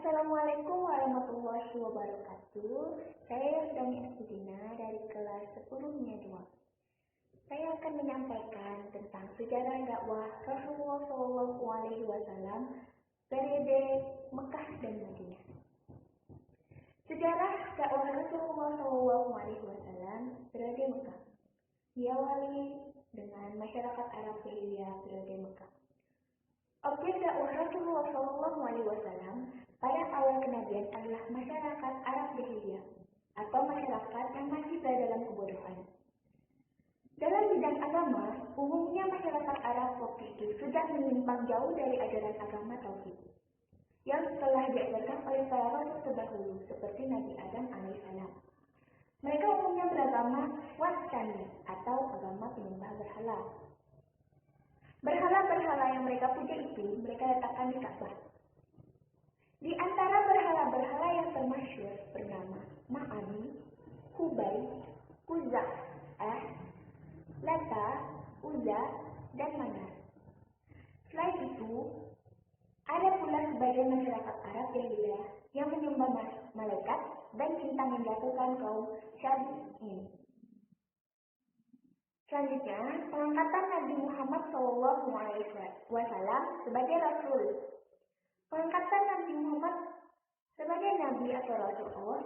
Assalamualaikum warahmatullahi wabarakatuh. Saya Yordani Asudina dari kelas 10-nya 2. Saya akan menyampaikan tentang sejarah dakwah Rasulullah SAW periode Mekah dan Madinah. Sejarah dakwah Rasulullah SAW periode Mekah diawali dengan masyarakat Arab jahiliyah periode Mekah. Objek dakwah Rasulullah SAW pada awal kenabian adalah masyarakat Arab jahiliyah atau masyarakat yang masih berada dalam kebodohan. Dalam bidang agama, umumnya masyarakat Arab waktu itu sudah menyimpang jauh dari ajaran agama Tauhid yang telah diajarkan oleh para rasul terdahulu seperti Nabi Adam alaihissalam. Mereka umumnya beragama Wasani atau agama penyembah berhala. Berhala-berhala yang mereka puja itu mereka letakkan di Ka'bah. Di antara berhala-berhala yang termasyhur bernama Ma'ani, Hubal, Uzza, Lata, Uzza, dan Manat. Selain itu, ada pula sebagian masyarakat Arab jahiliyah yang menyembah malaikat dan bintang yang dilakukan kaum Syafi'iyyin. Selanjutnya, pengangkatan Nabi Muhammad SAW sebagai Rasul. Pengangkatan Nabi Muhammad sebagai Nabi atau Rasul Allah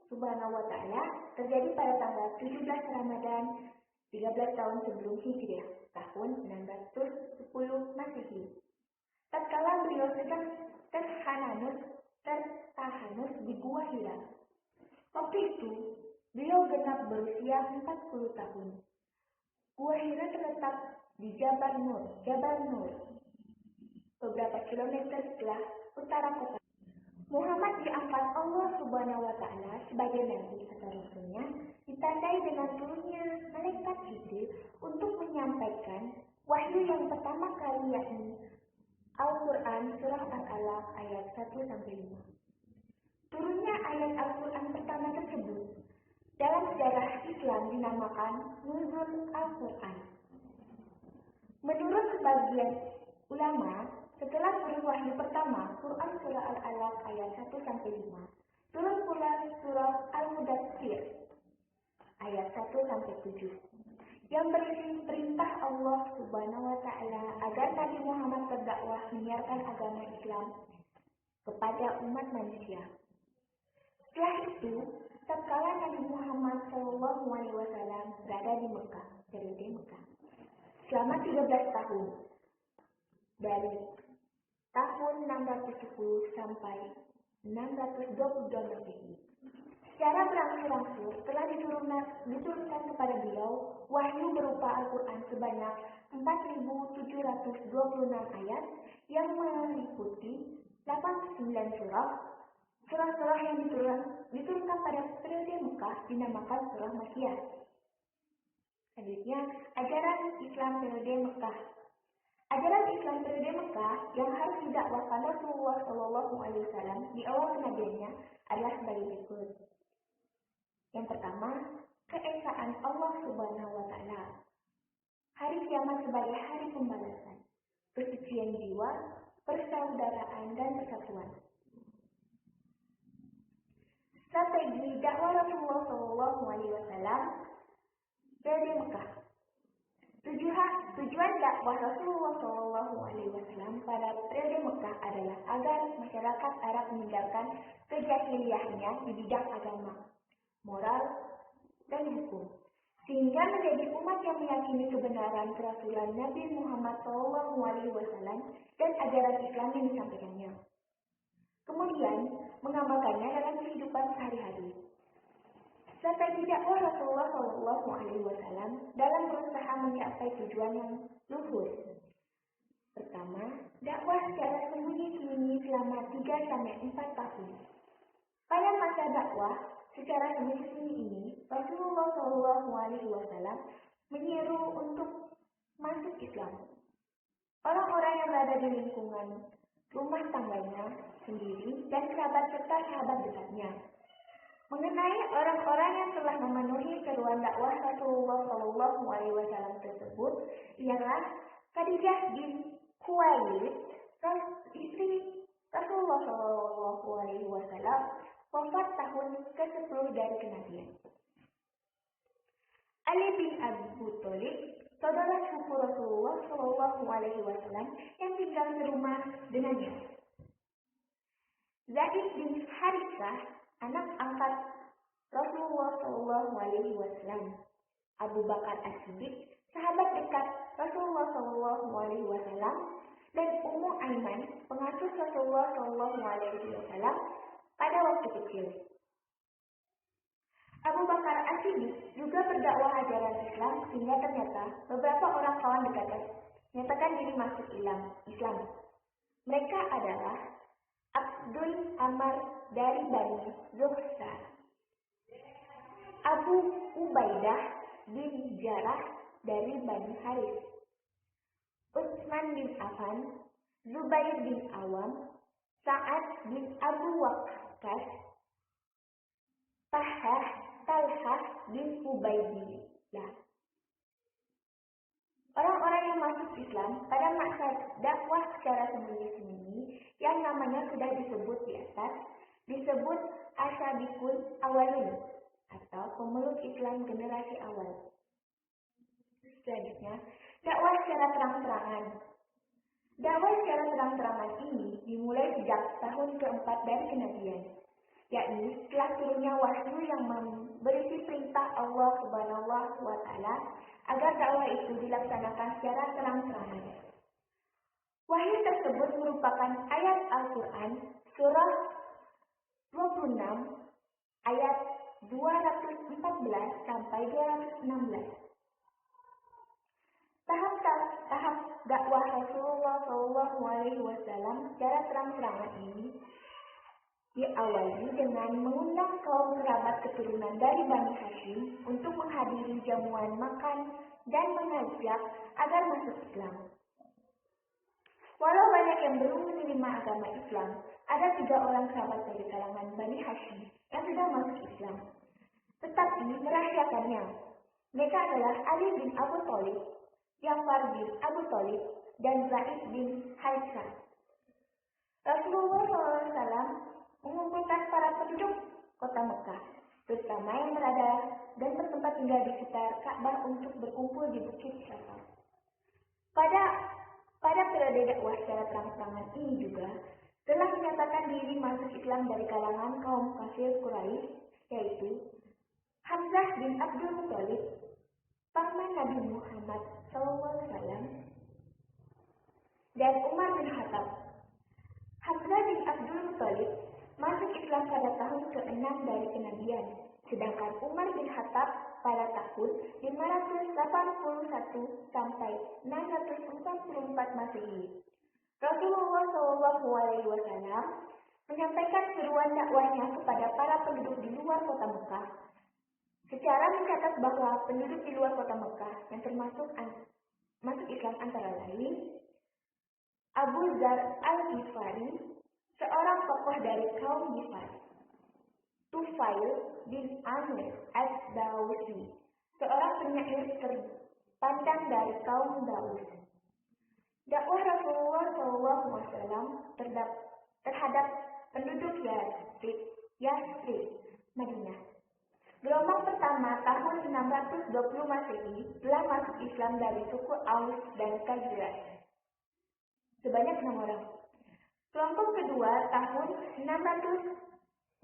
Subhanahu wa Ta'ala terjadi pada tanggal 17 Ramadan 13 tahun sebelum Hijriah, tahun 610 Masehi. Tatkala beliau sedang tertahanus di Gua Hira. Waktu itu, beliau genap berusia 40 tahun. Gua Hira terletak di Jabal Nur, beberapa kilometer setelah utara kota. Muhammad diangkat Allah Subhanahu wa Ta'ala sebagai Nabi atau Rasulnya, ditandai dengan turunnya malaikat Jibril untuk menyampaikan wahyu yang pertama kali, yakni Al-Quran Surah Al-Alaq ayat 1-5. Turunnya ayat Al-Quran pertama tersebut dalam sejarah Islam dinamakan Nuzul Al-Quran. Menurut sebagian ulama, setelah turun wahyu pertama, Quran Surah Al-Alaq ayat 1-5, turun pula Surah Al-Mudaththir ayat 1-7, yang berisi perintah Allah Subhanahu wa Ta'ala agar Nabi Muhammad berdakwah menyiarkan agama Islam kepada umat manusia. Setelah itu, tatkala Nabi Muhammad SAW berada di Mekah, periode Mekah, selama 13 tahun, dari tahun 610 sampai 622 Masehi. Secara berangsur-angsur telah diturunkan kepada beliau wahyu berupa Al-Quran sebanyak 4.726 ayat yang meliputi 89 surah. Surah-surah yang diturunkan pada periode Mekah dinamakan surah Makkiyah. Selanjutnya, ajaran Islam periode Mekah. Ajaran Islam periode Mekah yang harus didakwahkan Rasulullah SAW di awal kenabiannya adalah sebagai berikut. Yang pertama, keesaan Allah Subhanahu wa Ta'ala. Hari kiamat sebagai hari pembalasan, kesucian jiwa, persaudaraan, dan persatuan. Strategi dakwah Rasulullah SAW periode Mekah. Tujuan dakwah Rasulullah SAW pada periode Mekah adalah agar masyarakat Arab meninggalkan kejahiliahnya di bidang agama, moral, dan hukum, sehingga menjadi umat yang meyakini kebenaran kerasulan Nabi Muhammad SAW dan ajaran Islam yang disampaikannya. Kemudian, mengamalkannya dalam kehidupan sehari-hari. Strategi dakwah Rasulullah SAW dalam berusaha mencapai tujuan yang luhur. Pertama, dakwah secara sembunyi-sembunyi selama 3-4 tahun. Pada masa dakwah secara sembunyi-sembunyi ini, Rasulullah SAW menyeru untuk masuk Islam. Orang-orang yang berada di lingkungan rumah tangganya sendiri dan kerabat serta sahabat dekatnya. Mengenai orang-orang yang telah memenuhi seruan dakwah Rasulullah SAW tersebut ialah Khadijah bin Khuwailid, istri Rasulullah Alaihi Wasallam wafat tahun ke-10 dari kenabian. Ali bin Abu Thalib, saudara sepupu Rasulullah Shallallahu Alaihi Wasallam yang tinggal serumah dengannya. Zaid bin Harithah, anak angkat Rasulullah Shallallahu Alaihi Wasallam. Abu Bakar As-Siddiq, sahabat dekat Rasulullah Shallallahu Alaihi Wasallam, dan Ummu Aiman, pengasuh Rasulullah Shallallahu Alaihi Wasallam pada waktu kecil. Abu Bakar As-Siddiq juga berdakwah ajaran Islam sehingga ternyata beberapa orang kawan dekatnya menyatakan diri masuk Islam. Mereka adalah Abdul Amar dari Bani Zuhra, Abu Ubaidah bin Jarrah dari Bani Harith, Utsman bin Affan, Zubair bin Awam, Sa'ad bin Abu Waqqas, Talhah bin Ubaidillah. Orang-orang yang masuk Islam pada masa dakwah secara sembunyi-sembunyi yang namanya sudah disebut di atas, disebut Asyabikul Awalun atau pemeluk Islam generasi awal. Selanjutnya, dakwah secara terang-terangan. Dakwah secara terang-terangan ini dimulai sejak tahun keempat dari kenabian, yakni setelah turunnya wahyu yang berisi perintah Allah Subhanahu wa Ta'ala agar dakwah itu dilaksanakan secara terang-terangan. Wahyu tersebut merupakan ayat Al-Quran surah 26 ayat 214 sampai 216. Tahap dakwah Rasulullah Shallallahu Alaihi Wasallam secara terang-terangan ini diawali dengan mengundang kaum kerabat keturunan dari Bani Hashim untuk menghadiri jamuan makan dan mengajak agar masuk Islam. Walau banyak yang belum menerima agama Islam, ada 3 orang kerabat dari kalangan Bani Hashim yang sudah masuk Islam, tetapi merahasiakannya. Mereka adalah Ali bin Abu Thalib, Ja'far bin Abu Thalib, dan Zaid bin Harithah. Rasulullah SAW mengumpulkan para penduduk kota Mekah, terutama yang berada dan bertempat tinggal di sekitar Ka'bah untuk berkumpul di Bukit Syafa. Pada periode dakwah secara terang-terangan ini juga telah menyatakan diri masuk Islam dari kalangan kaum kafir Quraisy, yaitu Hamzah bin Abdul Muthalib, paman Nabi Muhammad SAW, dan Umar bin Khattab. Hamzah bin Abdul Muthalib masuk Islam pada tahun ke-6 dari kenabian, sedangkan Umar bin Khattab pada tahun 581 sampai 644 Masehi. Rasulullah SAW menyampaikan seruan dakwahnya kepada para penduduk di luar kota Mekah. Secara mencatat bahwa penduduk di luar kota Mekah yang termasuk masuk Islam antara lain Abu Dzar al-Ghifari, seorang tokoh dari kaum Ghifar, Tufail bin Amir ad-Dawsi, seorang penyair terpandang dari kaum Daus. Dakwah Rasulullah SAW terhadap penduduk Yasrib, Madinah. Gelombang pertama tahun 620 Masehi telah masuk Islam dari suku Aus dan Khazraj, sebanyak 6 orang. Kelompok kedua tahun 621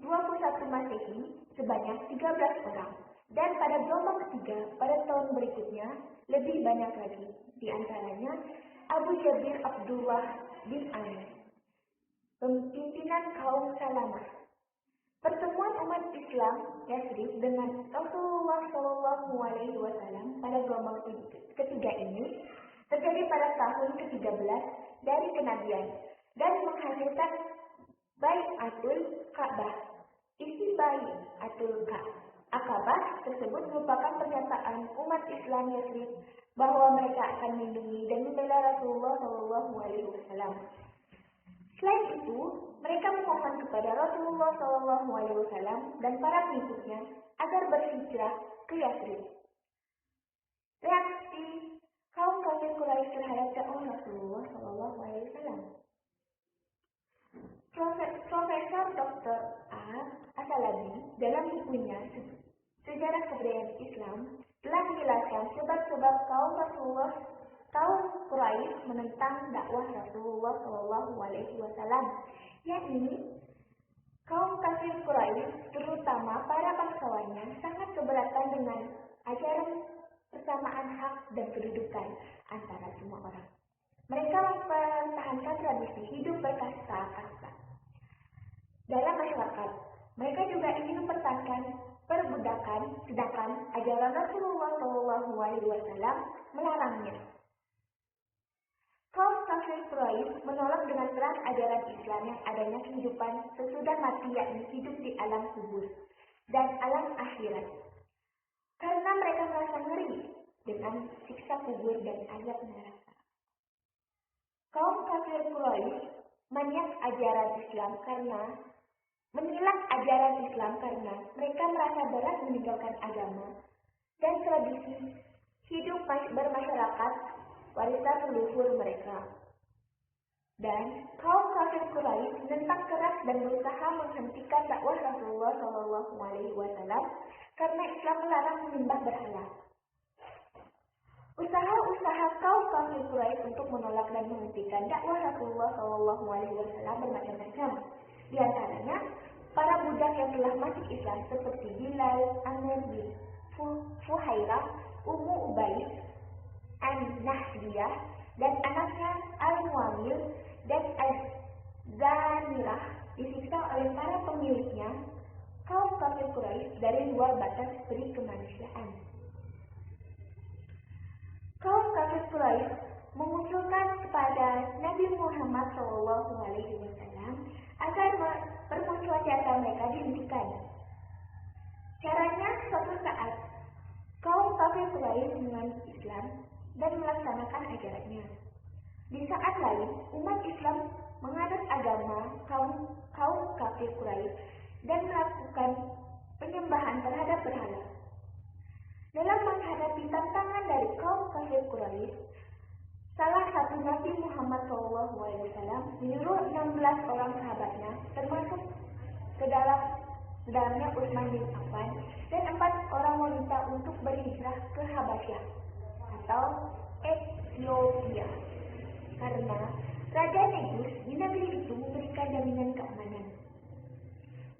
Masehi sebanyak 13 orang. Dan pada gelombang ketiga pada tahun berikutnya lebih banyak lagi. Di antaranya Abu Jabir Abdullah bin Amr, pimpinan kaum Salamah. Pertemuan umat Islam Yasrib dengan Rasulullah Shallallahu Alaihi Wasallam pada gelombang ketiga ini terjadi pada tahun ke-13 dari kenabian dan menghasilkan Bai'atul Ka'bah. Isi Bai'atul Ka'bah tersebut merupakan pernyataan umat Islam Yasrib bahwa mereka akan melindungi dan membela Rasulullah Shallallahu Alaihi Wasallam. Selain itu, mereka memohon kepada Rasulullah Shallallahu Alaihi Wasallam dan para pengikutnya agar berhijrah ke Yasrib. Reaksi kaum kafir Quraisy terhadap dakwah Rasulullah Shallallahu Alaihi Wasallam. Profesor Dr. A. Asalabi dalam bukunya Sejarah Kebudayaan Islam telah menjelaskan sebab-sebab kaum Quraisy menentang dakwah Rasulullah Shallallahu Alaihi Wasallam, yakni kaum kafir Quraisy, terutama para bangsawannya, sangat keberatan dengan ajaran persamaan hak dan kedudukan antara semua orang. Mereka mempertahankan tradisi hidup berkasta-kasta dalam masyarakat. Mereka juga ingin mempertahankan perbudakan, sedangkan ajaran Rasulullah Shallallahu Alaihi Wasallam melarangnya. Kaum kafir Quraisy menolak dengan keras ajaran Islam yang adanya kehidupan sesudah mati, yakni hidup di alam kubur dan alam akhirat. Karena mereka merasa ngeri dengan siksa kubur dan azab neraka. Kaum kafir Quraisy menolak ajaran Islam karena mereka merasa berat meninggalkan agama dan tradisi hidup bermasyarakat warisan leluhur mereka. Dan kaum kafir Quraisy menentang keras dan berusaha menghentikan dakwah Rasulullah Shallallahu Alaihi Wasallam karena Islam melarang menyembah berhala. Usaha-usaha kaum kafir Quraisy untuk menolak dan menghentikan dakwah Rasulullah Shallallahu Alaihi Wasallam bermacam-macam. Di antaranya, para budak yang telah masuk Islam seperti Bilal, Amr bin Fuhairah, Ummu Ubaid, An-Nahdiyah, dan anaknya Al-Muamil dan Az-Zamirah disiksa oleh para pemiliknya, kaum kafir Quraisy, dari luar batas peri kemanusiaan. Kaum kafir Quraisy mengusulkan kepada Nabi Muhammad SAW agar permusuhan di antara mereka dihentikan. Caranya, suatu saat kaum kafir Quraisy menganut Islam dan melaksanakan ajarannya. Di saat lain, umat Islam menganut agama kaum kafir Quraisy dan melakukan penyembahan terhadap berhala. Dalam menghadapi tantangan dari kaum kafir Quraisy, salah satu Nabi Muhammad SAW menyuruh 16 orang sahabatnya, termasuk dalamnya Utsman bin Affan, dan 4 orang wanita untuk berhijrah ke Habasyah atau Ethiopia, karena Raja Negus di negeri itu memberikan jaminan keamanan.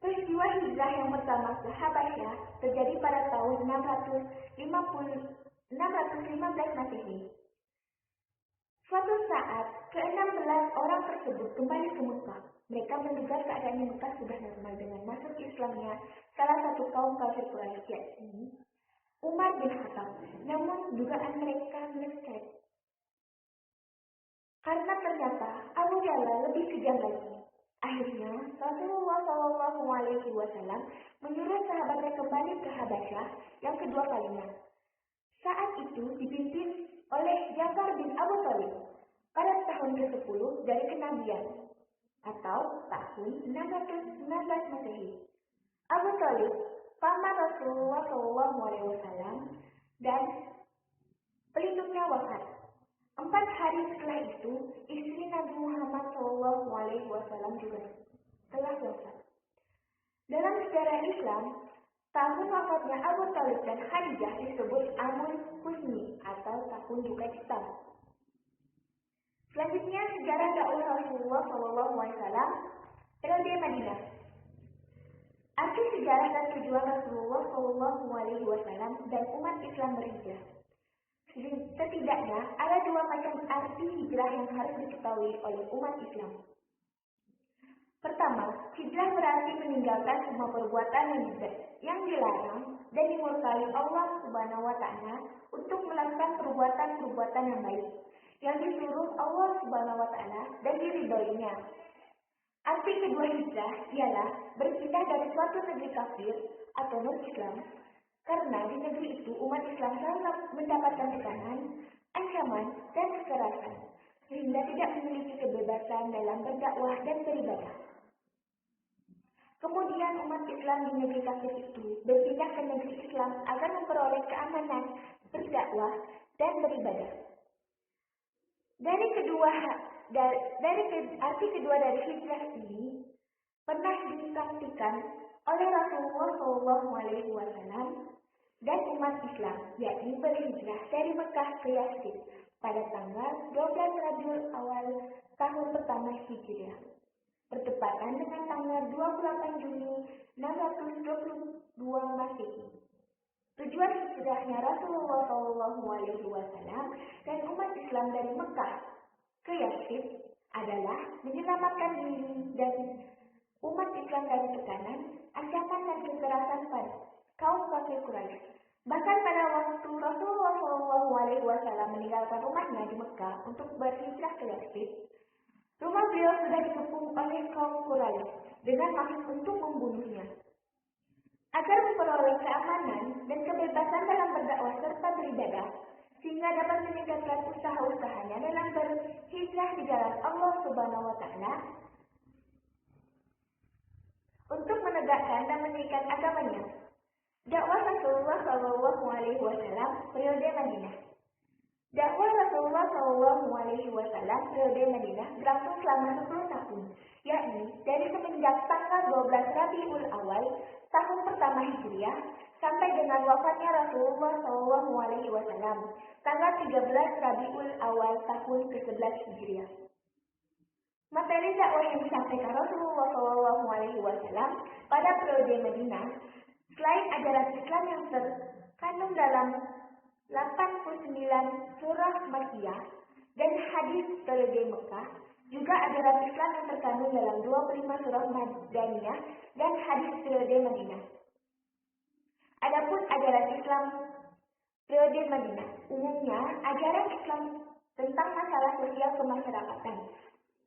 Peristiwa hijrah yang pertama ke Habasyah terjadi pada tahun 615 Masehi. Suatu saat, ke-16 orang tersebut kembali ke Mekah. Mereka menduga keadaan di Mekah sudah normal dengan masuk Islamnya salah satu kaum kafir Quraisy, yakni Umar bin Khattab. Namun dugaan mereka meleset, karena ternyata Abu Jalal lebih kejam lagi. Akhirnya Rasulullah SAW menyuruh sahabatnya kembali ke Habasyah yang kedua kalinya. Saat itu dipimpin oleh Ja'far bin Abu Thalib pada tahun ke-10 dari kenabian atau tahun 619 Masehi. Abu Thalib, paman Rasulullah SAW, dan pelindungnya wafat. 4 hari setelah itu, istri Nabi Muhammad SAW juga telah wafat. Dalam sejarah Islam, tahun wafatnya Abu Thalib dan Khadijah disebut Amul Huzni atau tahun duka cita. Selanjutnya, sejarah dakwah Rasulullah SAW periode Madinah. Arti sejarah dan tujuan Rasulullah SAW dan umat Islam berhijrah. Setidaknya ada 2 macam arti hijrah yang harus diketahui oleh umat Islam. Pertama, hijrah berarti meninggalkan semua perbuatan yang dilarang dan dimurkai Allah Subhanahu wa Ta'ala untuk melakukan perbuatan-perbuatan yang baik yang disuruh Allah Subhanahu wa Ta'ala dan diridhoinya. Arti kedua hijrah ialah berpindah dari suatu negeri kafir atau non-Islam, karena di negeri itu umat Islam selalu mendapatkan tekanan, ancaman, dan kekerasan, sehingga tidak memiliki kebebasan dalam berdakwah dan beribadah. Kemudian umat Islam di negeri kafir itu berpindah ke negeri Islam agar memperoleh keamanan, berdakwah, dan beribadah. Arti kedua dari hijrah ini pernah dipraktikkan oleh Rasulullah SAW dan umat Islam, yakni berhijrah dari Mekah ke Yastrib pada tanggal 12 Rabiul Awal tahun pertama Hijriah, bertepatan dengan tanggal 28 Juni 622 Masehi. Tujuan hijrahnya Rasulullah SAW dan umat Islam dari Mekah ke Yastrib adalah menyelamatkan diri dan umat Islam dari tekanan, ancaman dan kekerasan pada kaum kafir Quraisy. Bahkan pada waktu Rasulullah SAW meninggalkan rumahnya di Mekah untuk berhijrah ke Yastrib, rumah beliau sudah dikepung oleh kaum Quraisy dengan maksud untuk membunuhnya. Agar memperoleh keamanan dan kebebasan dalam berdakwah serta beribadah, sehingga dapat meningkatkan usaha-usahanya dalam berhijrah di jalan Allah Subhanahu wa Ta'ala untuk menegakkan dan meningkatkan agamanya. Dakwah Rasulullah SAW periode Madinah. Dakwah Rasulullah SAW periode Madinah berlangsung selama 10 tahun, yakni dari semenjak tanggal 12 Rabiul Awal tahun pertama Hijriah sampai dengan wafatnya Rasulullah SAW tanggal 13 Rabiul Awal tahun ke-11 Hijriah. Materi dakwah yang disampaikan Rasulullah SAW pada periode Madinah, selain ajaran Islam yang terkandung dalam 89 surah Makkiyah dan hadis periode Mekah, juga ajaran Islam yang terkandung dalam 25 surah Madaniyah dan hadis periode Madinah. Adapun ajaran Islam periode Madinah, umumnya ajaran Islam tentang masalah sosial kemasyarakatan.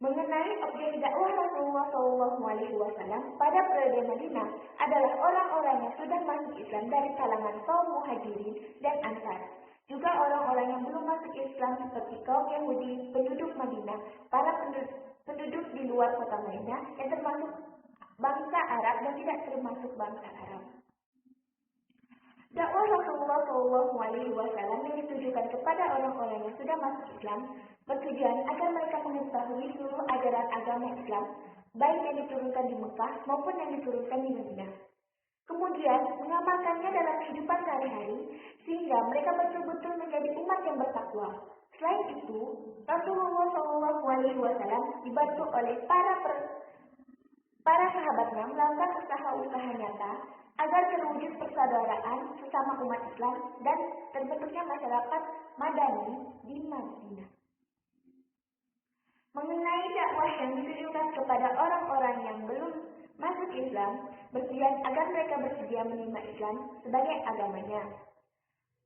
Mengenai objek dakwah Rasulullah SAW pada periode Madinah adalah orang-orang yang sudah masuk Islam dari kalangan kaum Muhajirin dan Ansar. Juga orang-orang yang belum masuk Islam seperti kaum Yahudi, penduduk Madinah, para penduduk di luar kota Madinah yang termasuk bangsa Arab dan tidak termasuk bangsa Arab. Dakwah Rasulullah SAW yang ditujukan kepada orang-orang yang sudah masuk Islam bertujuan agar mereka mengetahui seluruh ajaran agama Islam, baik yang diturunkan di Mekah maupun yang diturunkan di Madinah. Kemudian mengamalkannya dalam kehidupan sehari-hari sehingga mereka betul-betul menjadi umat yang bertakwa. Selain itu, Rasulullah SAW dibantu oleh para sahabatnya melakukan usaha-usaha nyata agar terwujud persaudaraan sesama umat Islam dan terbentuknya masyarakat Madani di Madinah. Mengenai dakwah yang ditujukan kepada orang-orang yang belum masuk Islam, bertujuan agar mereka bersedia menerima Islam sebagai agamanya,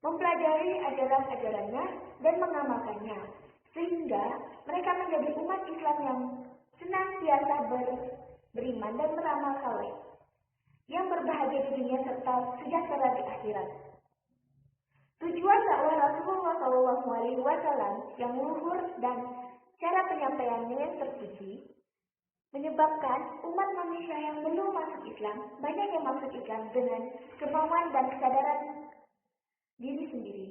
mempelajari ajaran-ajarannya dan mengamalkannya, sehingga mereka menjadi umat Islam yang senantiasa beriman dan beramal saleh, yang berbahagia di dunia serta sejahtera di akhirat. Tujuan dakwah Rasulullah SAW yang luhur dan cara penyampaiannya yang terpuji menyebabkan umat manusia yang belum masuk Islam banyak yang masuk Islam dengan kemauan dan kesadaran diri sendiri.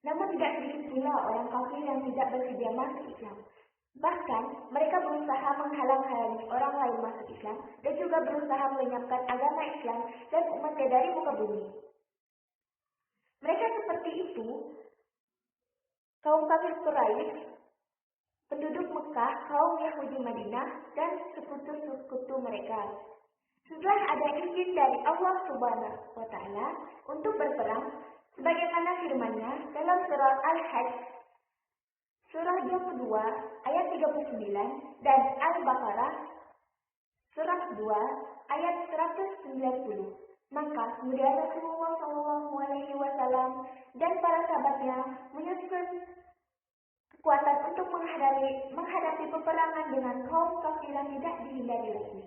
Namun tidak sedikit pula orang kafir yang tidak bersedia masuk Islam. Bahkan mereka berusaha menghalang-halangi orang lain masuk Islam dan juga berusaha melenyapkan agama Islam dan umatnya dari muka bumi. Mereka seperti itu, kaum kafir Quraisy, penduduk Mekah, kaum Yahudi Madinah, dan sekutu-sekutu mereka. Setelah ada izin dari Allah Subhanahu wa Ta'ala untuk berperang, sebagaimana firman-Nya dalam surah Al-Hajj, surah 22 ayat 39 dan Al-Baqarah, surah 2 ayat 190. Maka kemudian Rasulullah SAW dan para sahabatnya menyusun kekuatan untuk menghadapi peperangan dengan kaum kafir yang tidak dihindari lagi.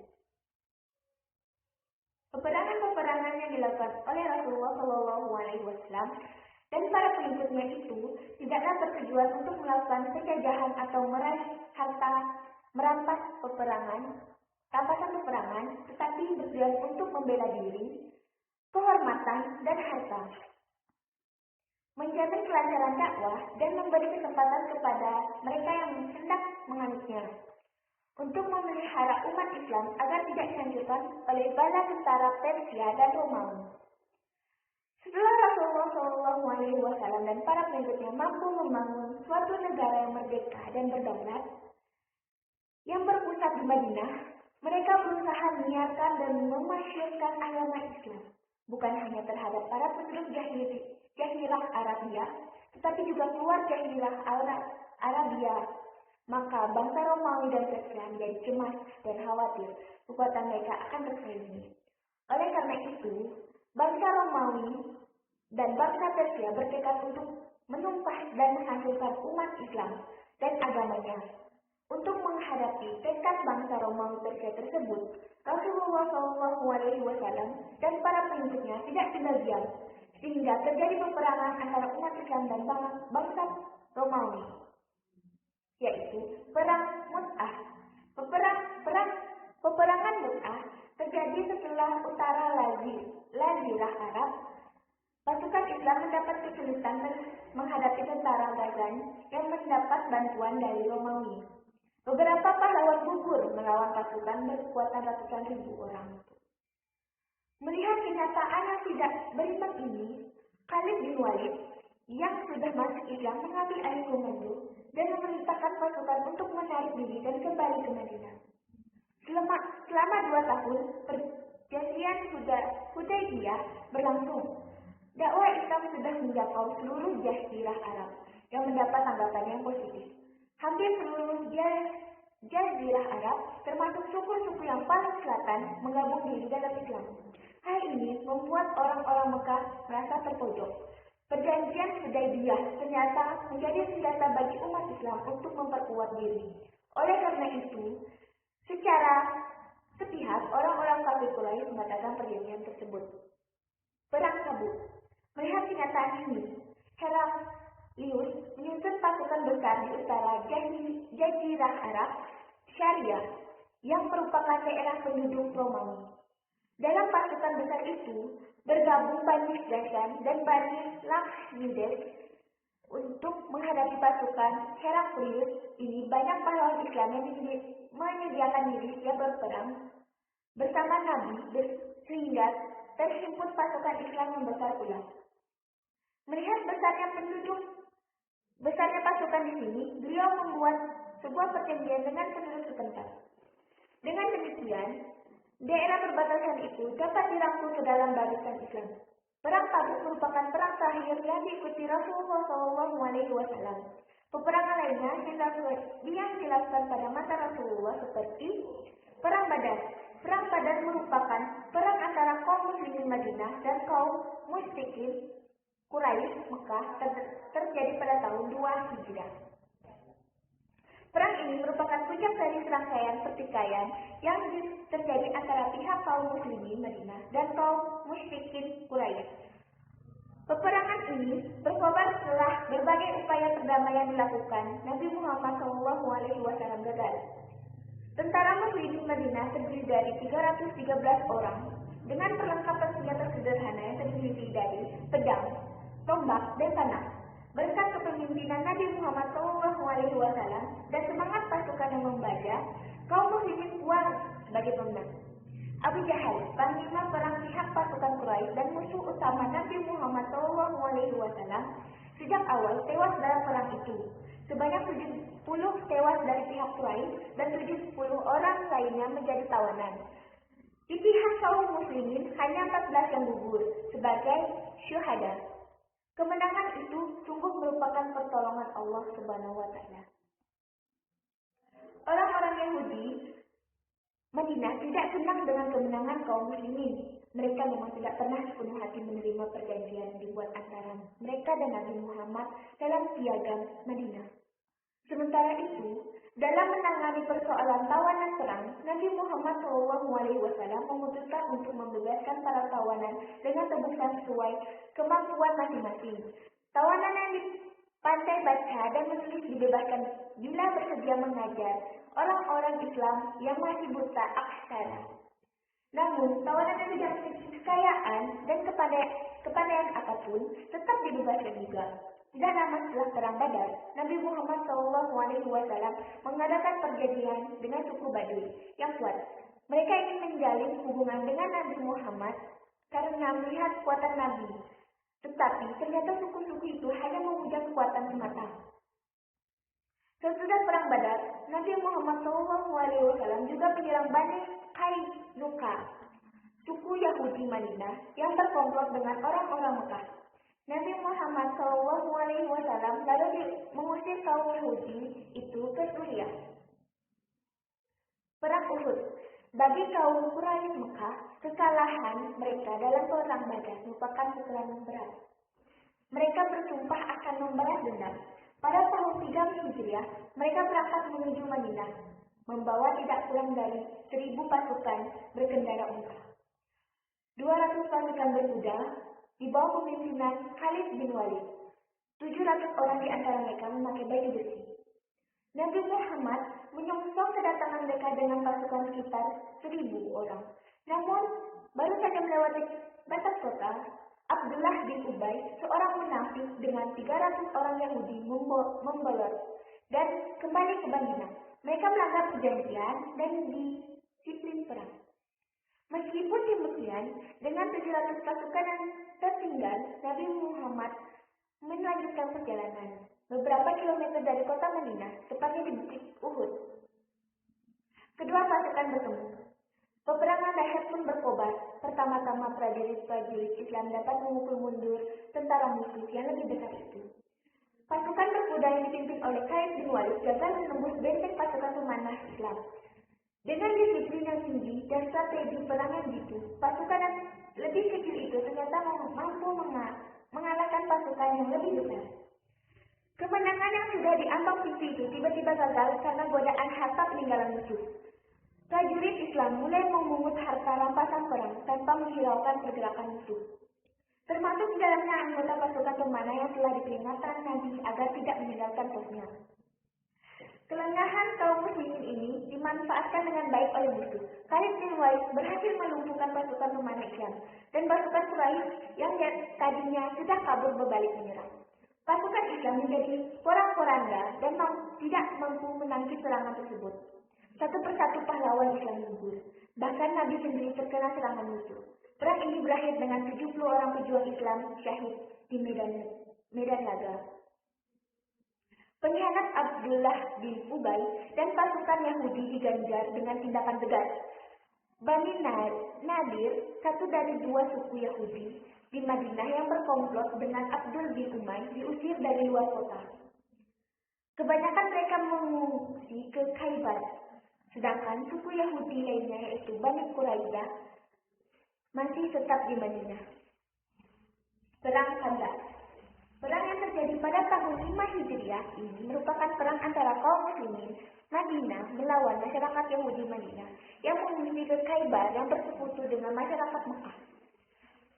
Peperangan-peperangan yang dilakukan oleh Rasulullah SAW dan para pengikutnya itu tidaklah bertujuan untuk melakukan penjajahan atau meraih harta, merampas rampasan peperangan, tetapi bertujuan untuk membela diri, kehormatan, dan harta, menjamin kelancaran dakwah dan memberi kesempatan kepada mereka yang hendak menganutnya. untuk memelihara umat Islam agar tidak dihancurkan oleh bala tentara Persia dan Romawi. Setelah Rasulullah SAW dan para pengikutnya mampu membangun suatu negara yang merdeka dan berdaulat, yang berpusat di Madinah, mereka berusaha menyiarkan dan memasyurkan agama Islam, bukan hanya terhadap para penduduk Jazirah Arabia, tetapi juga keluar Jazirah Arabia. Maka bangsa Romawi dan Persia menjadi cemas dan khawatir kekuatan mereka akan tersaingi. Oleh karena itu, bangsa Romawi dan bangsa Persia bertekad untuk menumpas dan menghancurkan umat Islam dan agamanya. Untuk menghadapi tekad bangsa Romawi Persia tersebut, Rasulullah SAW dan para pengikutnya tidak tinggal diam, sehingga terjadi peperangan antara umat Islam dan bangsa Romawi, yaitu Perang Mu'tah. Peperangan Mu'tah terjadi setelah utara Jazirah Arab. Pasukan Islam mendapat kesulitan menghadapi tentara Ghazan yang mendapat bantuan dari Romawi. Beberapa pahlawan gugur melawan pasukan berkekuatan ratusan ribu orang. Melihat kenyataan yang tidak berimbang ini, Khalid bin Walid yang sudah masuk Islam mengambil alih komando dan memerintahkan pasukan untuk menarik diri dan kembali ke Madinah. Selama 2 tahun, perjanjian Hudaybiyah berlangsung. Dakwah Islam sudah menjangkau seluruh Jazirah Arab yang mendapat tanggapan yang positif. Hampir seluruh Jazirah Arab, termasuk suku-suku yang paling selatan, menggabung diri dalam Islam. Hal ini membuat orang-orang Mekah merasa terpojok. Perjanjian Hudaybiyah ternyata menjadi senjata bagi umat Islam untuk memperkuat diri. Oleh karena itu, secara sepihak orang-orang kafir Quraisy membatalkan perjanjian tersebut. Perang Tabuk. Melihat kenyataan ini, Heraklius menyusun pasukan besar di utara Jazirah Arab Syariah yang merupakan daerah penduduk Romawi. Dalam pasukan besar itu bergabung Bani Ghazan dan Bani Lakhmides. Untuk menghadapi pasukan Heraklius ini, banyak pahlawan Islam yang menyediakan diri siap berperang bersama Nabi sehingga terhimpun pasukan Islam yang besar pula. Melihat besarnya pasukan di sini, beliau membuat sebuah perjanjian dengan penduduk setempat. Dengan demikian, daerah perbatasan itu dapat dirangkul ke dalam barisan Islam. Perang Tabuk merupakan perang terakhir yang diikuti Rasulullah SAW. Peperangan lainnya yang dilakukan pada masa Rasulullah seperti Perang Badar. Perang Badar merupakan perang antara kaum muslimin Madinah dan kaum musyrikin Quraisy Mekah terjadi pada tahun 2 Hijriah. Perang ini merupakan puncak dari serangkaian pertikaian yang terjadi antara pihak kaum muslimin Madinah dan kaum musyrikin Quraisy. Peperangan ini berkobar setelah berbagai upaya perdamaian dilakukan. Nabi Muhammad SAW gagal. Tentara muslimin Madinah terdiri dari 313 orang dengan perlengkapan senjata sederhana yang terdiri dari pedang, tombak, dan panah. Berkat kepemimpinan Nabi Muhammad SAW dan semangat pasukan yang membajak, kaum muslimin keluar sebagai pemenang. Abu Jahal, panglima perang pihak pasukan Quraisy dan musuh utama Nabi Muhammad SAW, sejak awal tewas dalam perang itu. Sebanyak 70 tewas dari pihak Quraisy dan 70 orang lainnya menjadi tawanan. Di pihak kaum muslimin hanya 14 yang gugur sebagai syuhada. Kemenangan itu sungguh merupakan pertolongan Allah Subhanahu wa Ta'ala. Orang-orang Yahudi Madinah tidak senang dengan kemenangan kaum muslimin. Mereka memang tidak pernah sepenuh hati menerima perjanjian dibuat antara mereka dan Nabi Muhammad dalam piagam Madinah. Sementara itu, dalam menangani persoalan tawanan perang, Nabi Muhammad SAW memutuskan untuk membebaskan para tawanan dengan tebusan sesuai kemampuan masing-masing. Tawanan yang pandai baca dan menulis dibebaskan bila bersedia mengajar orang-orang Islam yang masih buta aksara. Namun, tawanan yang tidak memiliki kekayaan dan kepandaian apapun tetap dibebaskan juga. Tidak lama setelah perang Badar, Nabi Muhammad SAW mengadakan perjanjian dengan suku Baduy yang kuat. Mereka ingin menjalin hubungan dengan Nabi Muhammad karena melihat kekuatan Nabi. Tetapi ternyata suku-suku itu hanya memuja kekuatan semata. Sesudah perang Badar, Nabi Muhammad SAW juga menyerang Bani Qainuqa, suku Yahudi Madinah yang berkomplot dengan orang-orang Mekah. Nabi Muhammad SAW lalu mengusir kaum Yahudi itu ke Suriah. Perang Uhud. Bagi kaum Quraisy Mekah, kekalahan mereka dalam perang Badar merupakan kekalahan berat. Mereka bersumpah akan membalas dendam. Pada tahun 3 Hijriah, mereka berangkat menuju Madinah, membawa tidak kurang dari 1.000 pasukan berkendara unta. 200 pasukan berkuda di bawah pemimpinan Khalid bin Walid. 700 orang di antara mereka memakai baju besi. Nabi Muhammad menyongsong kedatangan mereka dengan pasukan sekitar 1.000 orang. Namun, baru saja melewati batas kota, Abdullah bin Ubay, seorang munafik dengan 300 orang Yahudi membolot dan kembali ke Madinah. Mereka melanggar perjanjian dan disiplin perang. Meskipun demikian, dengan 700 pasukan yang tertinggal, Nabi Muhammad melanjutkan perjalanan beberapa kilometer dari kota Madinah, tepatnya di Bukit Uhud. Kedua pasukan bertemu. Peperangan dahsyat pun berkobar. Pertama-tama prajurit-prajurit Islam dapat memukul mundur tentara musuh yang lebih besar itu. Pasukan berkuda yang dipimpin oleh Khalid bin Walid gagal menembus benteng pasukan pemanah Islam. Dengan disiplin yang tinggi dan strategi perang yang jitu, pasukan yang lebih kecil itu ternyata mampu mengalahkan pasukan yang lebih besar. Kemenangan yang sudah diambang pintu itu tiba-tiba gagal karena godaan harta peninggalan musuh. Prajurit Islam mulai memungut harta rampasan perang tanpa menghiraukan pergerakan musuh. Termasuk di dalamnya anggota pasukan pemanah yang telah diperingatkan Nabi agar tidak meninggalkan posnya. Kelengahan kaum muslimin ini dimanfaatkan dengan baik oleh musuh. Khalid bin Walid berhasil melumpuhkan pasukan pemanah Islam dan pasukan Quraisy yang tadinya sudah kabur berbalik menyerang. Pasukan Islam menjadi porak-poranda dan tidak mampu menangkis serangan tersebut. Satu persatu pahlawan Islam gugur. Bahkan Nabi sendiri terkena serangan musuh. Perang ini berakhir dengan 70 orang pejuang Islam syahid di medan laga. Pengkhianat Abdullah bin Ubay dan pasukan Yahudi diganjar dengan tindakan tegas. Bani Nadir, satu dari 2 suku Yahudi di Madinah yang berkomplot dengan Abdul bin Umay, diusir dari luar kota. Kebanyakan mereka mengungsi ke Khaybar, sedangkan suku Yahudi lainnya yaitu Bani Quraidah masih tetap di Madinah. Perang Khandaq. Perang yang terjadi pada tahun 5 Hijriah ini merupakan perang antara kaum muslimin Madinah melawan masyarakat Yahudi Madinah yang mengungsi ke Khaybar yang bersekutu dengan masyarakat Mekah.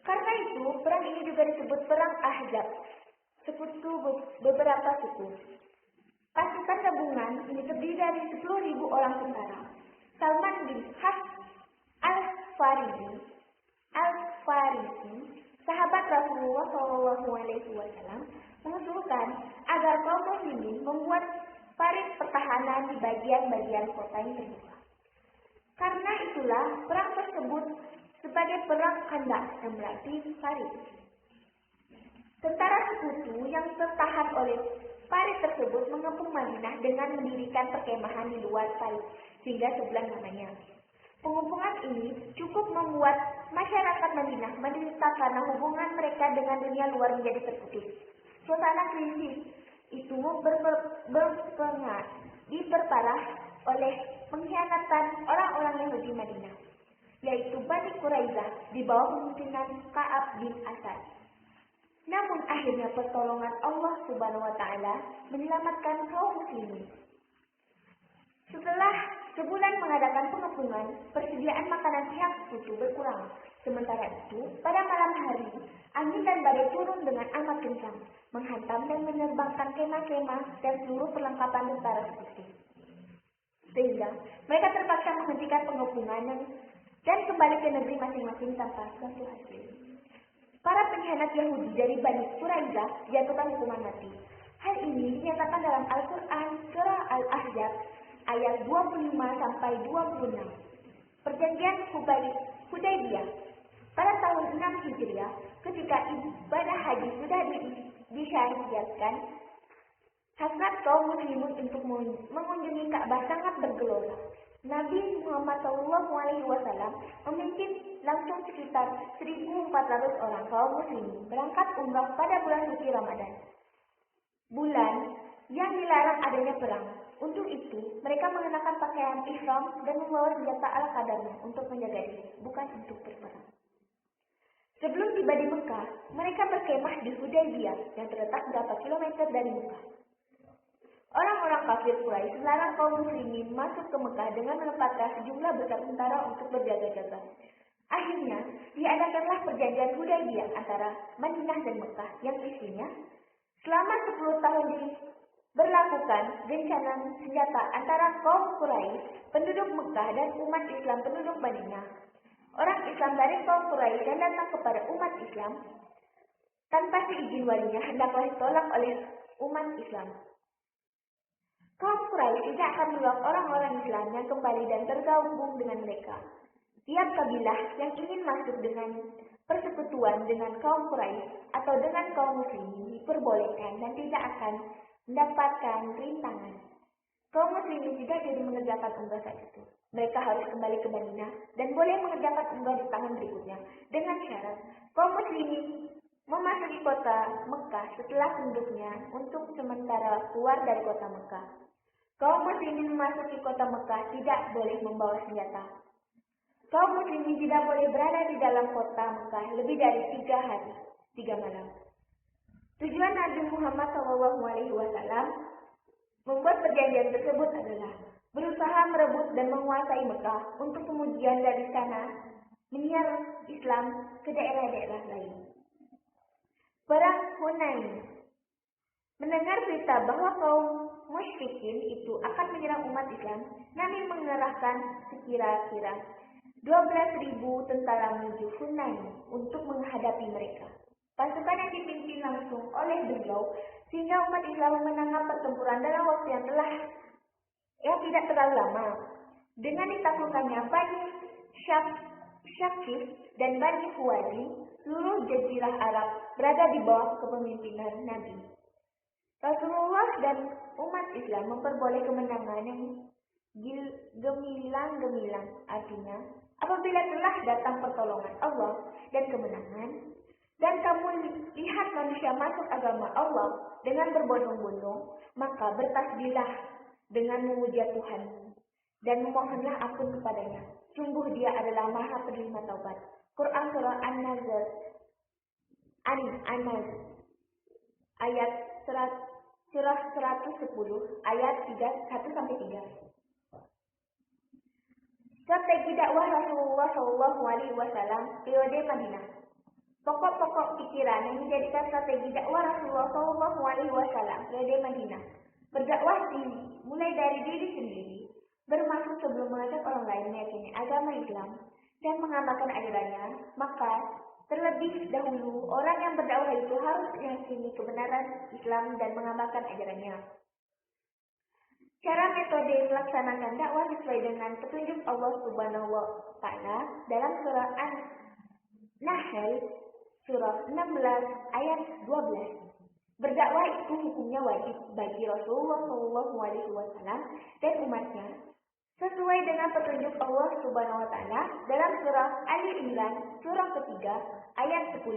Karena itu, perang ini juga disebut Perang Ahzab, sekutu beberapa suku. Pasukan gabungan ini terdiri dari 10.000 orang tentara. Salman bin Has Al-Farisi, sahabat Rasulullah SAW, mengusulkan agar kaum muslimin membuat parit pertahanan di bagian-bagian kota yang terbuka. Karena itulah perang tersebut sebagai Perang Khandaq yang berarti parit. Tentara sekutu yang tertahan oleh parit tersebut mengepung Madinah dengan mendirikan perkemahan di luar parit sehingga sebulan lamanya. Pengepungan ini cukup membuat masyarakat Madinah menderita karena hubungan mereka dengan dunia luar menjadi terputus. Suasana krisis itu diperparah oleh pengkhianatan orang-orang Yahudi Madinah, yaitu Bani Quraidah di bawah pemimpinan Ka'ab bin Asad. Namun akhirnya pertolongan Allah Subhanahu wa Ta'ala menyelamatkan kaum muslimin. Setelah sebulan mengadakan pengepungan, persediaan makanan pihak sekutu berkurang. Sementara itu, pada malam hari, angin dan badai turun dengan amat kencang, menghantam dan menerbangkan kemah-kemah dan seluruh perlengkapan tentara sekutu. Sehingga mereka terpaksa menghentikan pengepungan dan kembali ke negeri masing-masing tanpa suatu hasil. Para pengkhianat Yahudi dari Bani Quraidah dijatuhkan hukuman mati. Hal ini dinyatakan dalam Al-Quran Surah Al-Ahzab ayat 25 sampai 26. Perjanjian Hudaybiyah pada tahun 6 Hijriah, ketika ibadah haji sudah disyariatkan, hasrat kaum muslimin untuk mengunjungi Ka'bah sangat bergelora. Nabi Muhammad SAW memimpin langsung sekitar 1.400 orang kaum muslimin berangkat umrah pada bulan suci Ramadan, bulan yang dilarang adanya perang. Untuk itu, mereka mengenakan pakaian ihram dan membawa senjata ala kadarnya untuk menjaga diri, bukan untuk berperang. Sebelum tiba di Mekah, mereka berkemah di Hudaybiyah yang terletak beberapa kilometer dari Mekah. Orang-orang kafir Quraisy melarang kaum muslimin masuk ke Mekah dengan menempatkan sejumlah besar tentara untuk berjaga-jaga. Akhirnya, diadakanlah perjanjian Hudaybiyah antara Madinah dan Mekah yang isinya selama 10 tahun diberlakukan gencatan senjata antara kaum Quraisy, penduduk Mekah, dan umat Islam penduduk Madinah. Orang Islam dari kaum Quraisy yang datang kepada umat Islam tanpa seizin walinya hendaklah ditolak oleh umat Islam. Kaum Quraisy tidak akan menolak orang-orang Islam yang kembali dan tergabung dengan mereka. Tiap kabilah yang ingin masuk dengan persekutuan dengan kaum Quraisy atau dengan kaum muslimin diperbolehkan dan tidak akan mendapatkan rintangan. Kaum muslimin tidak jadi mengerjakan umrah saat itu. Mereka harus kembali ke Madinah dan boleh mengerjakan umrah di tahun berikutnya dengan syarat kaum muslimin memasuki kota Mekah setelah penduduknya untuk sementara keluar dari kota Mekah. Kaum muslimin memasuki kota Mekah tidak boleh membawa senjata. Kaum muslimin tidak boleh berada di dalam kota Mekah lebih dari 3 hari, 3 malam. Tujuan Nabi Muhammad SAW membuat perjanjian tersebut adalah berusaha merebut dan menguasai Mekah untuk kemudian dari sana menyiar Islam ke daerah-daerah lain. Perang Hunain. Mendengar berita bahwa kaum musyrikin itu akan menyerang umat Islam, Nabi mengerahkan sekira-kira 12.000 tentara menuju Hunain untuk menghadapi mereka. Pasukan yang dipimpin langsung oleh beliau sehingga umat Islam memenangkan pertempuran dalam waktu yang tidak terlalu lama. Dengan ditaklukkannya Bani Syakif dan Bani Huwazi, seluruh jazirah Arab berada di bawah kepemimpinan Nabi. Rasulullah dan umat Islam memperoleh kemenangan yang gemilang-gemilang. Artinya, apabila telah datang pertolongan Allah dan kemenangan, dan kamu lihat manusia masuk agama Allah dengan berbondong-bondong, maka bertasbihlah dengan memuja Tuhan dan memohonlah ampun kepadanya. Sungguh Dia adalah Maha Penerima Taubat. Quran Surah An-Nazl ayat surah 110 ayat 1-3. Strategi dakwah Rasulullah SAW periode Madinah. Pokok-pokok pikiran yang menjadikan strategi dakwah Rasulullah SAW periode Madinah. Berdakwah mulai dari diri sendiri, bermaksud sebelum mengajak orang lain meyakini agama Islam dan mengamalkan ajarannya, maka terlebih dahulu orang yang berdakwah itu harus meyakini kebenaran Islam dan mengamalkan ajarannya. Cara metode melaksanakan dakwah sesuai dengan petunjuk Allah Subhanahu wa Ta'ala dalam surah An-Nahl surah 16 ayat 12. Berdakwah itu hukumnya wajib bagi Rasulullah SAW dan umatnya sesuai dengan petunjuk Allah Subhanahu wa Ta'ala dalam surah Ali Imran surah ketiga ayat 10.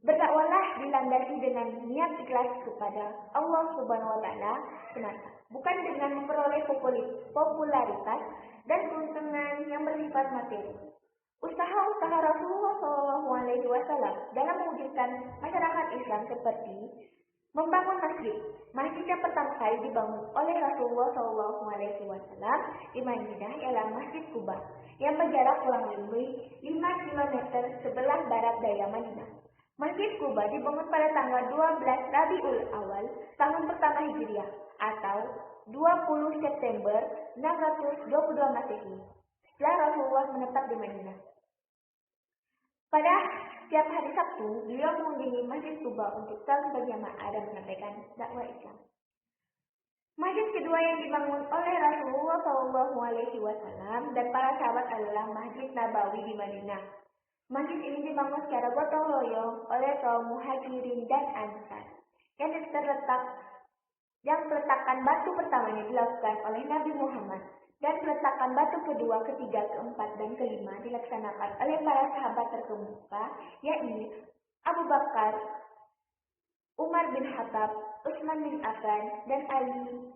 Berdakwahlah dilandasi dengan niat ikhlas kepada Allah Subhanahu wa Ta'ala semata, bukan dengan memperoleh popularitas dan keuntungan yang bersifat materi. Usaha-usaha Rasulullah SAW dalam mewujudkan masyarakat Islam seperti membangun masjid. Masjid yang pertama kali dibangun oleh Rasulullah SAW di Madinah ialah Masjid Quba yang berjarak kurang lebih 5 km sebelah barat daya Madinah. Masjid Quba dibangun pada tanggal 12 Rabiul Awal tahun pertama Hijriah atau 20 September 622 Masehi setelah Rasulullah menetap di Madinah. Pada Setiap hari Sabtu, beliau mengunjungi Masjid Kuba untuk salat berjamaah dan menyampaikan dakwah Islam. Masjid kedua yang dibangun oleh Rasulullah SAW dan para sahabat adalah Masjid Nabawi di Madinah. Masjid ini dibangun secara gotong royong oleh kaum Muhajirin dan Ansar. Yang peletakan batu pertamanya dilakukan oleh Nabi Muhammad dan peletakan batu kedua, ketiga, keempat, dan kelima dilaksanakan oleh para sahabat terkemuka, yakni Abu Bakar, Umar bin Khattab, Utsman bin Affan, dan Ali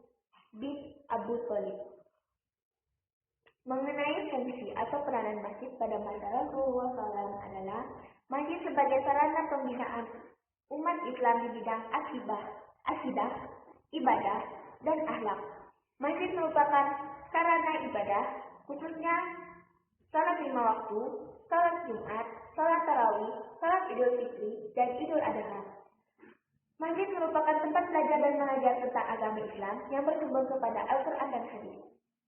bin Abu Thalib. Mengenai fungsi atau peranan masjid pada masa Rasulullah SAW adalah masjid sebagai sarana pembinaan umat Islam di bidang akidah, ibadah, dan akhlak. Masjid merupakan sarana ibadah, khususnya salat 5 waktu, salat Jumat, salat Tarawih, salat Idul Fitri, dan Idul Adha. Masjid merupakan tempat belajar dan mengajar tentang agama Islam yang bersumber kepada Al-Quran dan Hadis.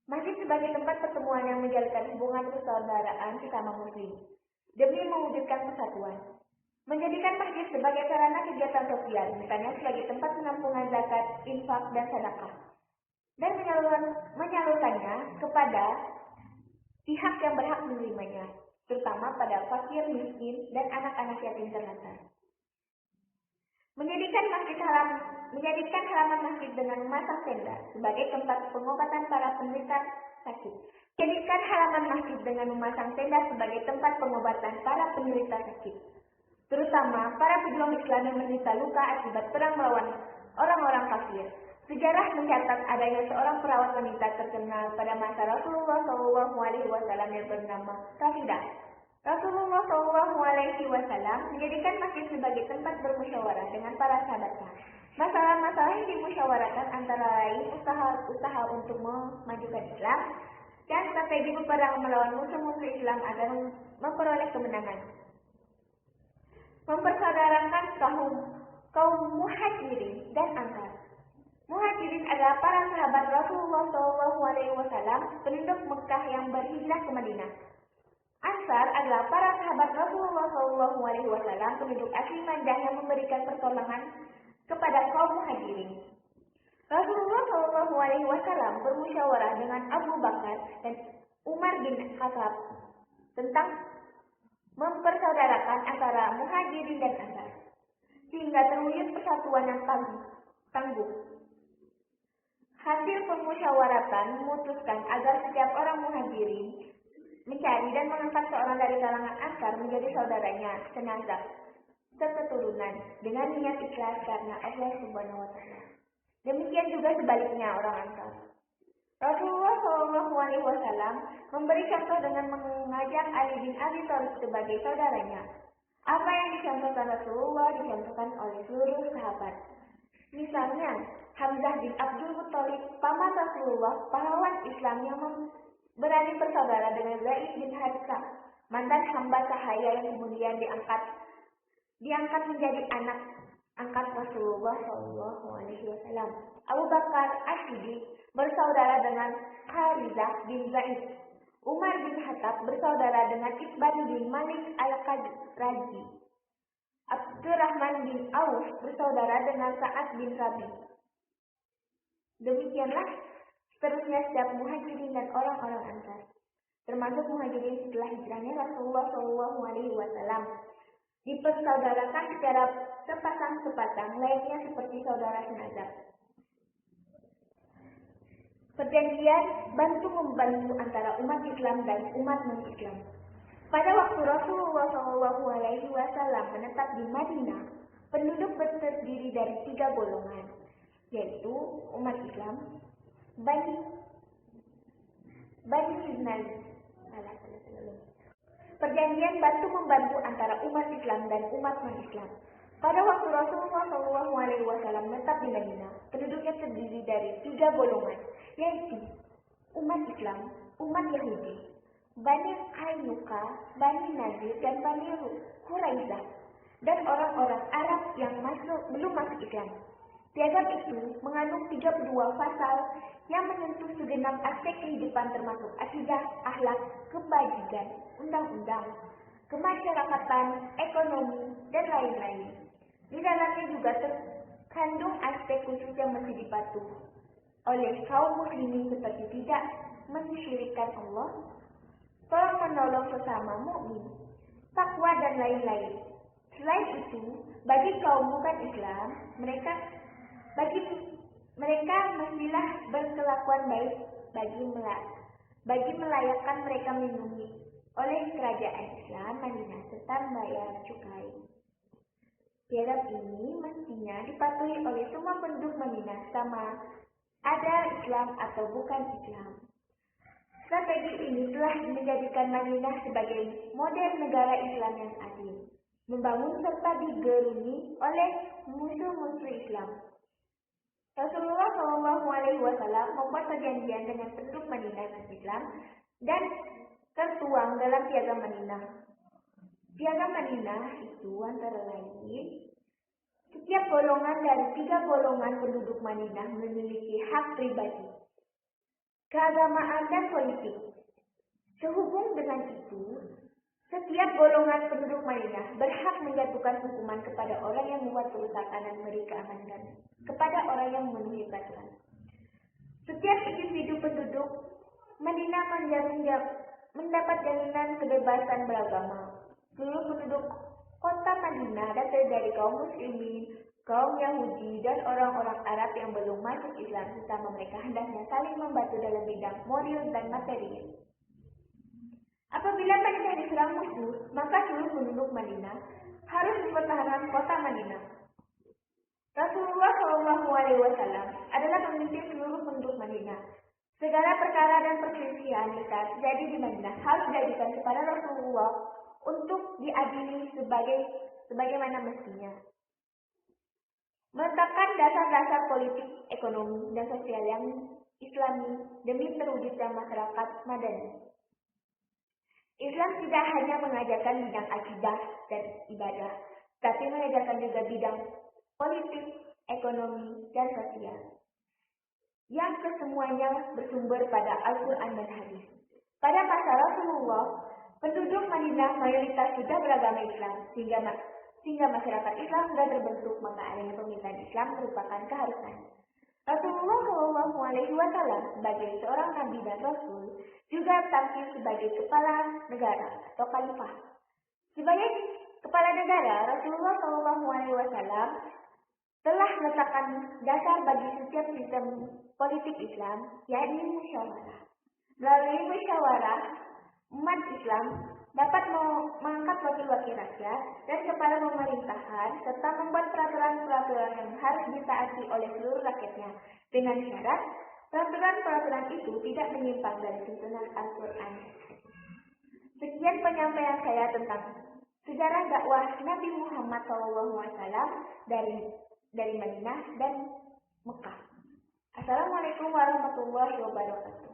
Masjid sebagai tempat pertemuan yang menjalinkan hubungan persaudaraan sesama Muslim demi mewujudkan persatuan. Menjadikan masjid sebagai sarana kegiatan sosial, misalnya sebagai tempat penampungan zakat, infak, dan sedekah, dan menyalurkannya kepada pihak yang berhak menerimanya, terutama pada fakir, miskin, dan anak-anak yatim terlantar. Menjadikan halaman masjid dengan memasang tenda sebagai tempat pengobatan para penderita sakit. Menjadikan halaman masjid dengan memasang tenda sebagai tempat pengobatan para penderita sakit, terutama para pejuang Islam yang menderita luka akibat perang melawan orang-orang kafir. Sejarah mencatat adanya seorang perawat wanita terkenal pada masa Rasulullah SAW yang bernama Rafidah. Rasulullah SAW menjadikan masjid sebagai tempat bermusyawarah dengan para sahabatnya. Masalah-masalah yang dimusyawarahkan antara lain usaha untuk memajukan Islam dan strategi berperang melawan musuh-musuh Islam agar memperoleh kemenangan. Mempersaudarakan kaum Muhajirin dan Ansar. Muhajirin adalah para sahabat Rasulullah SAW, penduduk Mekah yang berhijrah ke Madinah. Ansar adalah para sahabat Rasulullah SAW, penduduk asli Madinah yang memberikan pertolongan kepada kaum Muhajirin. Rasulullah SAW bermusyawarah dengan Abu Bakar dan Umar bin Khattab tentang mempersaudarakan antara Muhajirin dan Ansar, sehingga terwujud persatuan yang tangguh. Hasil permusyawaratan memutuskan agar setiap orang Muhajirin mencari dan mengangkat seorang dari kalangan Ansar menjadi saudaranya senasab seketurunan dengan niat ikhlas karena Allah Subhanahu wa taala. Demikian juga sebaliknya orang Ansar. Rasulullah SAW memberi contoh dengan mengajak Ali bin Abi Thalib sebagai saudaranya. Apa yang dicontohkan Rasulullah dicontohkan oleh seluruh sahabat. Misalnya, Hamzah bin Abdul Muthalib, paman Rasulullah, pahlawan Islam yang berani bersaudara dengan Zaid bin Harithah, mantan hamba sahaya yang kemudian diangkat menjadi anak angkat Rasulullah SAW. Abu Bakar As-Siddiq bersaudara dengan Kharizah bin Zaid. Umar bin Khattab bersaudara dengan Itban bin Malik al-Khazraji. Abdurrahman bin Auf bersaudara dengan Sa'ad bin Rabi. Demikianlah seterusnya setiap Muhajirin dan orang-orang Ansar, termasuk Muhajirin setelah hijrahnya Rasulullah SAW, dipersaudarakan secara sepasang-sepasang layaknya seperti saudara senasab. Perjanjian bantu-membantu antara umat Islam dan umat non-Islam. Pada waktu Rasulullah SAW menetap di Madinah, penduduk terdiri dari 3 golongan, yaitu umat Islam, Bani Perjanjian bantu membantu antara umat Islam dan umat non-Islam. Pada waktu Rasulullah SAW menetap di Madinah, penduduknya terdiri dari 3 golongan, yaitu umat Islam, umat Yahudi, Bani Qainuqa, Bani Nadir, dan Bani Quraidah, dan orang-orang Arab yang belum masuk Islam. Piagam itu mengandung 32 pasal yang menyentuh segenap aspek kehidupan termasuk akidah, akhlak, kebajikan, undang-undang, kemasyarakatan, ekonomi, dan lain-lain. Di dalamnya juga terkandung aspek khusus yang mesti dipatuhi oleh kaum muslimin seperti tidak mensyirikkan Allah, tolong menolong sesama mukmin, takwa dan lain-lain. Selain itu, bagi kaum bukan Islam, bagi mereka mestilah berkelakuan baik bagi melayakkan mereka melindungi oleh kerajaan Islam Madinah serta membayar cukai. Piagam ini mestinya dipatuhi oleh semua penduduk Madinah sama ada Islam atau bukan Islam. Strategi ini telah menjadikan Madinah sebagai model negara Islam yang adil, membangun serta digerungi oleh musuh-musuh Islam. Rasulullah SAW membuat perjanjian dengan penduduk Madinah dan Islam dan tertuang dalam Piagam Madinah. Piagam Madinah itu antara lain, setiap golongan dari 3 golongan penduduk Madinah memiliki hak pribadi, keagamaan dan politik. Sehubung dengan itu, setiap golongan penduduk Madinah berhak menjatuhkan hukuman kepada orang yang membuat kerusakan dan memberi keamanan kepada orang yang memenuhi peraturan. Setiap individu penduduk Madinah mendapat jaminan kebebasan beragama. Seluruh penduduk kota Madinah datang dari kaum muslimin, kaum Yahudi, dan orang-orang Arab yang belum masuk Islam, sesama mereka hendaknya saling membantu dalam bidang moral dan material. Apabila Madinah diserang musuh, maka seluruh penduduk Madinah harus mempertahankan kota Madinah. Rasulullah SAW adalah pemimpin seluruh penduduk Madinah. Segala perkara dan perselisihan yang terjadi di Madinah harus diajukan kepada Rasulullah untuk diadili sebagaimana mestinya. Meletakkan dasar-dasar politik, ekonomi, dan sosial yang Islami demi terwujudnya masyarakat madani. Islam tidak hanya mengajarkan bidang akidah dan ibadah, tapi mengajarkan juga bidang politik, ekonomi, dan sosial, yang kesemuanya bersumber pada Al-Quran dan Hadis. Pada masa Rasulullah, penduduk Madinah mayoritas sudah beragama Islam, sehingga masyarakat Islam sudah terbentuk, maka adanya pemerintahan Islam merupakan keharusan. Rasulullah SAW sebagai seorang nabi dan rasul juga tampil sebagai kepala negara atau khalifah. Sebagai kepala negara, Rasulullah SAW telah meletakkan dasar bagi setiap sistem politik Islam, yakni musyawarah. Melalui musyawarah, umat Islam dapat mengangkat wakil-wakil rakyat dan kepala pemerintahan serta membuat peraturan-peraturan yang harus ditaati oleh seluruh rakyatnya dengan syarat peraturan-peraturan itu tidak menyimpang dari tuntunan Al-Quran. Sekian penyampaian saya tentang sejarah dakwah Nabi Muhammad SAW dari Madinah dan Mekah. Assalamualaikum warahmatullahi wabarakatuh.